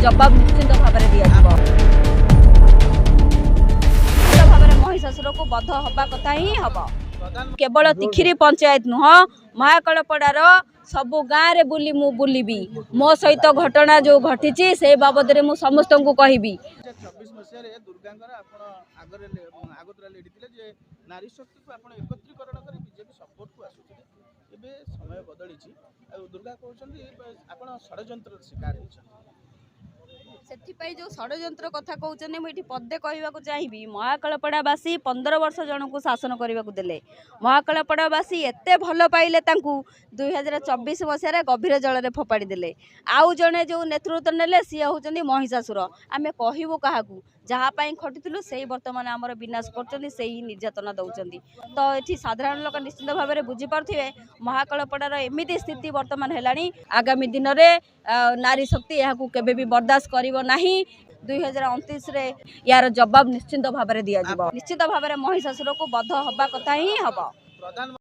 जवाब निश्चिंत भाव में दिया महिषासुर को बध हवा कथा ही हम केवल तिखिरी पंचायत नुह महाकलपड़ार सबु गाँव में बुली मु बुलबी मो सहित घटना जो घटी से बाबद में मु समस्त को कहबी। 24 मसीह दुर्गांकर आगतरा लेडी जे नारी शक्ति को आपण एकत्रीकरण कर बीजेपी सपोर्ट को आसुचे एबे समय बदली दुर्गा कहउछन्ती आपण षडयंत्र शिकार होछन से जो षडयंत्र कथा कहते मुझे पदे कहवाक चाहिए महाकालपड़ावासी 15 वर्ष जन को शासन करने को देले महाकालपड़ावासी एत भल पाइले 2024 मसीह गभीर जल में फोपाड़ी देले आउ जड़े जो नेतृत्व नेले सी हूँ महिषासुर आम कहबू क्या जहाँपाई खटुलु से बर्तमान आमर विनाश कर निर्यातना दौरान तो ये साधारण लोक निश्चित भाव में बुझीपे महाकालपड़ार एमती स्थिति बर्तमान है आगामी दिन में नारी शक्ति यहाँ केबे भी बर्दाश्त करिवो नाही 2029 रे यार जवाब निश्चिंत भाव में दिया निश्चित भाव में महिषासुर को बध हवा कथा ही हम।